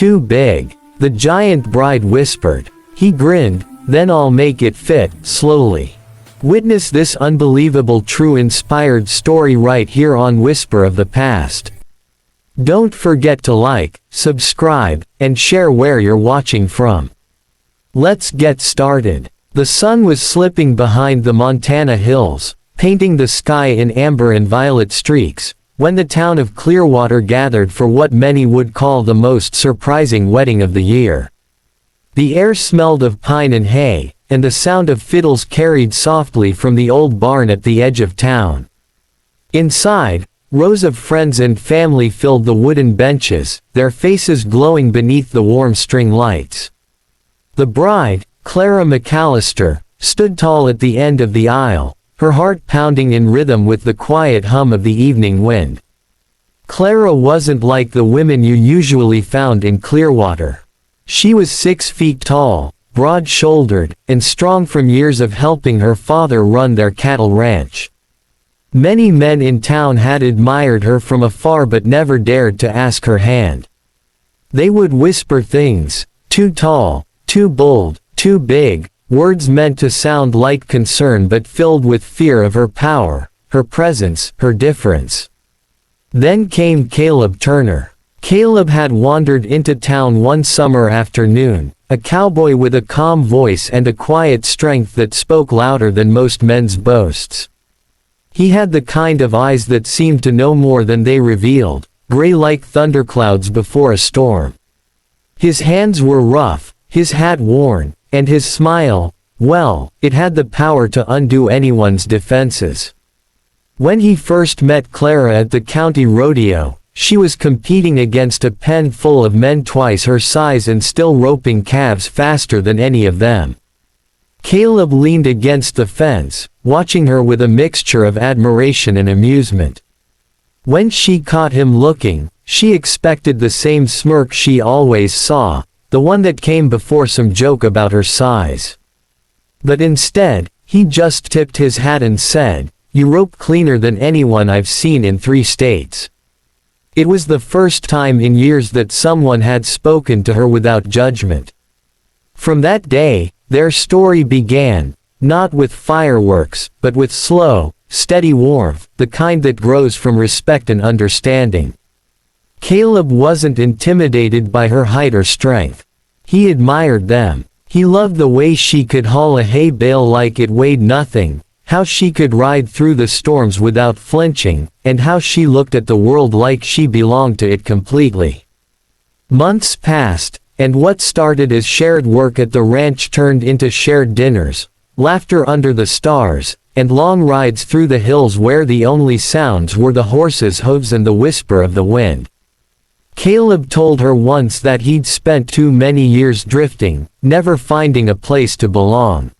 Too big, the giant bride whispered. He grinned, then I'll make it fit, slowly. Witness this unbelievable true inspired story right here on Whisper of the Past. Don't forget to like, subscribe, and share where you're watching from. Let's get started. The sun was slipping behind the Montana hills, painting the sky in amber and violet streaks, when the town of Clearwater gathered for what many would call the most surprising wedding of the year. The air smelled of pine and hay, and the sound of fiddles carried softly from the old barn at the edge of town. Inside, rows of friends and family filled the wooden benches, their faces glowing beneath the warm string lights. The bride, Clara McAllister, stood tall at the end of the aisle, her heart pounding in rhythm with the quiet hum of the evening wind. Clara wasn't like the women you usually found in Clearwater. She was 6 feet tall, broad-shouldered, and strong from years of helping her father run their cattle ranch. Many men in town had admired her from afar but never dared to ask her hand. They would whisper things, too tall, too bold, too big, words meant to sound like concern but filled with fear of her power, her presence, her difference. Then came Caleb Turner. Caleb had wandered into town one summer afternoon, a cowboy with a calm voice and a quiet strength that spoke louder than most men's boasts. He had the kind of eyes that seemed to know more than they revealed, gray like thunderclouds before a storm. His hands were rough, his hat worn, and his smile, well, it had the power to undo anyone's defenses. When he first met Clara at the county rodeo, she was competing against a pen full of men twice her size and still roping calves faster than any of them. Caleb leaned against the fence, watching her with a mixture of admiration and amusement. When she caught him looking, she expected the same smirk she always saw, the one that came before some joke about her size. But instead, he just tipped his hat and said, "You rope cleaner than anyone I've seen in 3 states." It was the first time in years that someone had spoken to her without judgment. From that day, their story began, not with fireworks, but with slow, steady warmth, the kind that grows from respect and understanding. Caleb wasn't intimidated by her height or strength. He admired them. He loved the way she could haul a hay bale like it weighed nothing, how she could ride through the storms without flinching, and how she looked at the world like she belonged to it completely. Months passed, and what started as shared work at the ranch turned into shared dinners, laughter under the stars, and long rides through the hills where the only sounds were the horses' hooves and the whisper of the wind. Caleb told her once that he'd spent too many years drifting, never finding a place to belong.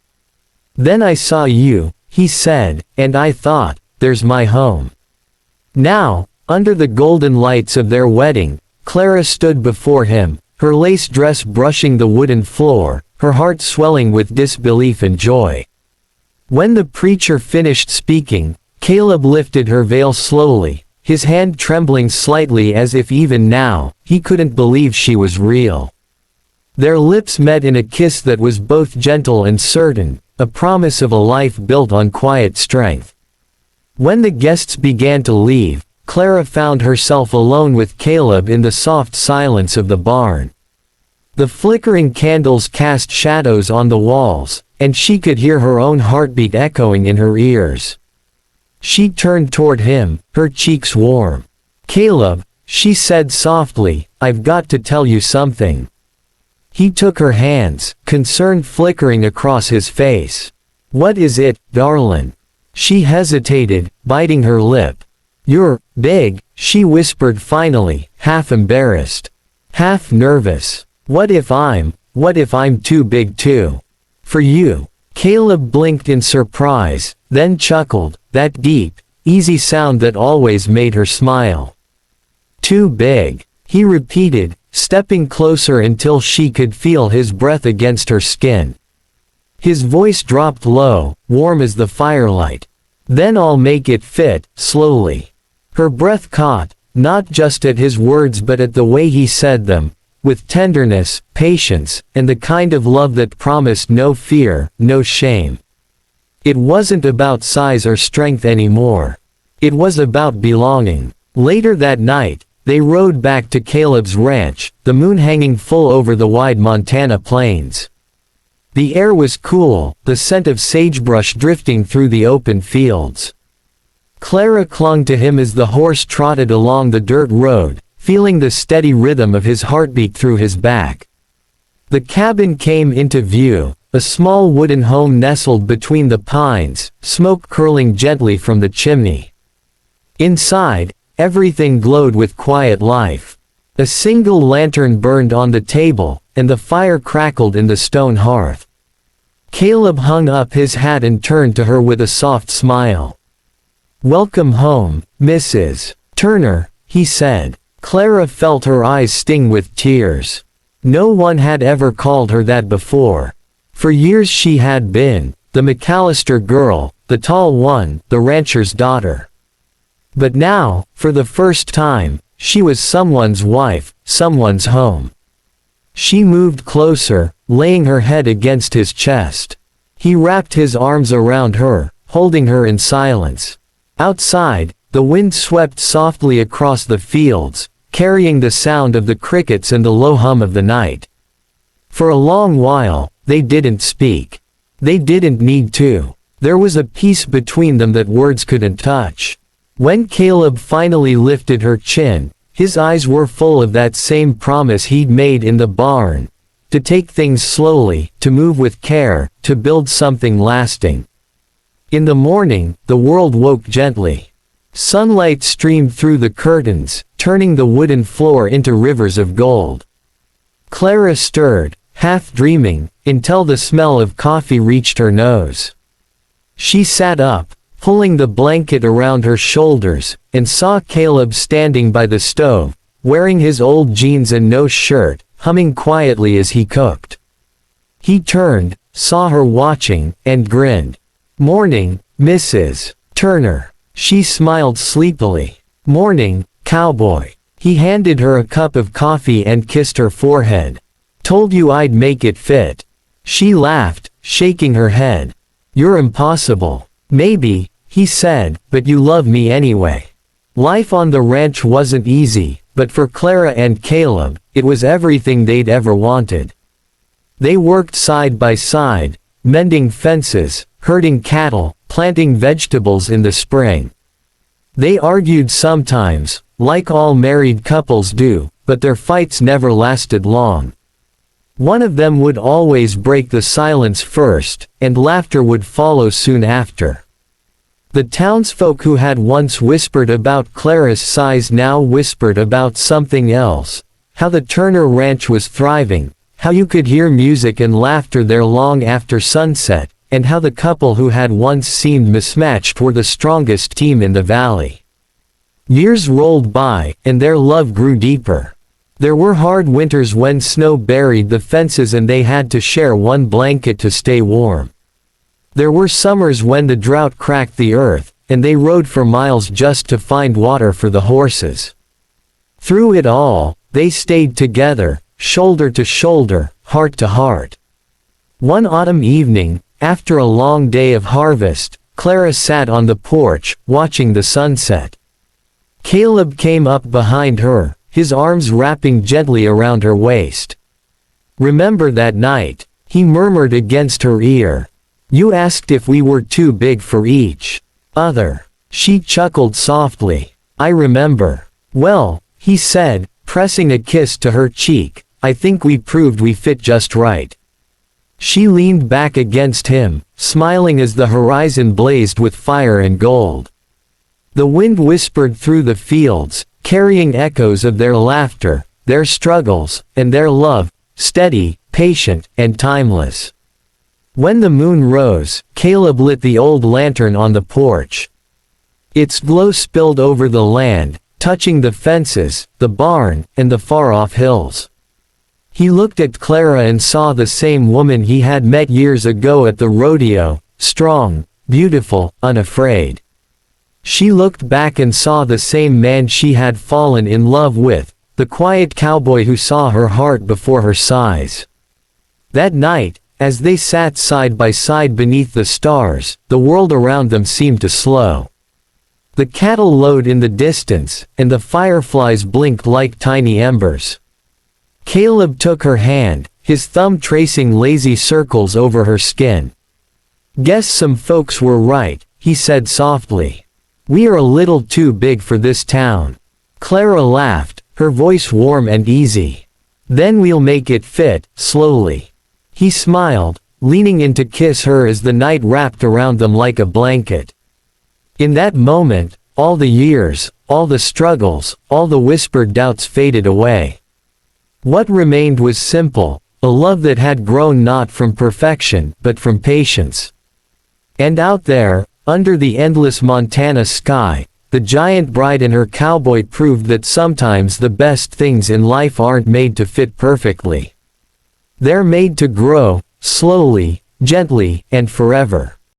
"Then I saw you," he said, "and I thought, there's my home." Now, under the golden lights of their wedding, Clara stood before him, her lace dress brushing the wooden floor, her heart swelling with disbelief and joy. When the preacher finished speaking, Caleb lifted her veil slowly, his hand trembling slightly as if even now, he couldn't believe she was real. Their lips met in a kiss that was both gentle and certain, a promise of a life built on quiet strength. When the guests began to leave, Clara found herself alone with Caleb in the soft silence of the barn. The flickering candles cast shadows on the walls, and she could hear her own heartbeat echoing in her ears. She turned toward him, her cheeks warm. "Caleb," she said softly, "I've got to tell you something." He took her hands, concern flickering across his face. "What is it, darlin'?" She hesitated, biting her lip. "You're big," she whispered finally, half embarrassed, half nervous. What if I'm too big too? For you?" Caleb blinked in surprise, then chuckled, that deep, easy sound that always made her smile. "Too big," he repeated, stepping closer until she could feel his breath against her skin. His voice dropped low, warm as the firelight. "Then I'll make it fit," slowly. Her breath caught, not just at his words but at the way he said them, with tenderness, patience, and the kind of love that promised no fear, no shame. It wasn't about size or strength anymore. It was about belonging. Later that night, they rode back to Caleb's ranch, the moon hanging full over the wide Montana plains. The air was cool, the scent of sagebrush drifting through the open fields. Clara clung to him as the horse trotted along the dirt road, feeling the steady rhythm of his heartbeat through his back. The cabin came into view, a small wooden home nestled between the pines, smoke curling gently from the chimney. Inside, everything glowed with quiet life. A single lantern burned on the table, and the fire crackled in the stone hearth. Caleb hung up his hat and turned to her with a soft smile. "Welcome home, Mrs. Turner," he said. Clara felt her eyes sting with tears. No one had ever called her that before. For years she had been the McAllister girl, the tall one, the rancher's daughter. But now, for the first time, she was someone's wife, someone's home. She moved closer, laying her head against his chest. He wrapped his arms around her, holding her in silence. Outside, the wind swept softly across the fields, carrying the sound of the crickets and the low hum of the night. For a long while, they didn't speak. They didn't need to. There was a peace between them that words couldn't touch. When Caleb finally lifted her chin, his eyes were full of that same promise he'd made in the barn. To take things slowly, to move with care, to build something lasting. In the morning, the world woke gently. Sunlight streamed through the curtains, turning the wooden floor into rivers of gold. Clara stirred, half dreaming, until the smell of coffee reached her nose. She sat up, pulling the blanket around her shoulders, and saw Caleb standing by the stove, wearing his old jeans and no shirt, humming quietly as he cooked. He turned, saw her watching, and grinned. "Morning, Mrs. Turner." She smiled sleepily. "Morning, cowboy." He handed her a cup of coffee and kissed her forehead. "Told you I'd make it fit." She laughed, shaking her head. "You're impossible." "Maybe," he said, "but you love me anyway." Life on the ranch wasn't easy, but for Clara and Caleb, it was everything they'd ever wanted. They worked side by side, mending fences, herding cattle, planting vegetables in the spring. They argued sometimes, like all married couples do, but their fights never lasted long. One of them would always break the silence first, and laughter would follow soon after. The townsfolk who had once whispered about Clara's size now whispered about something else, how the Turner Ranch was thriving, how you could hear music and laughter there long after sunset, and how the couple who had once seemed mismatched were the strongest team in the valley. Years rolled by, and their love grew deeper. There were hard winters when snow buried the fences and they had to share one blanket to stay warm. There were summers when the drought cracked the earth, and they rode for miles just to find water for the horses. Through it all, they stayed together, shoulder to shoulder, heart to heart. One autumn evening, after a long day of harvest, Clara sat on the porch, watching the sunset. Caleb came up behind her, his arms wrapping gently around her waist. "Remember that night?" he murmured against her ear. "You asked if we were too big for each other." She chuckled softly. "I remember." "Well," he said, pressing a kiss to her cheek, "I think we proved we fit just right." She leaned back against him, smiling as the horizon blazed with fire and gold. The wind whispered through the fields, carrying echoes of their laughter, their struggles, and their love, steady, patient, and timeless. When the moon rose, Caleb lit the old lantern on the porch. Its glow spilled over the land, touching the fences, the barn, and the far-off hills. He looked at Clara and saw the same woman he had met years ago at the rodeo, strong, beautiful, unafraid. She looked back and saw the same man she had fallen in love with, the quiet cowboy who saw her heart before her sighs. That night, as they sat side by side beneath the stars, the world around them seemed to slow. The cattle lowed in the distance, and the fireflies blinked like tiny embers. Caleb took her hand, his thumb tracing lazy circles over her skin. "Guess some folks were right," he said softly. "We are a little too big for this town." Clara laughed, her voice warm and easy. "Then we'll make it fit, slowly." He smiled, leaning in to kiss her as the night wrapped around them like a blanket. In that moment, all the years, all the struggles, all the whispered doubts faded away. What remained was simple, a love that had grown not from perfection, but from patience. And out there, under the endless Montana sky, the giant bride and her cowboy proved that sometimes the best things in life aren't made to fit perfectly. They're made to grow, slowly, gently, and forever.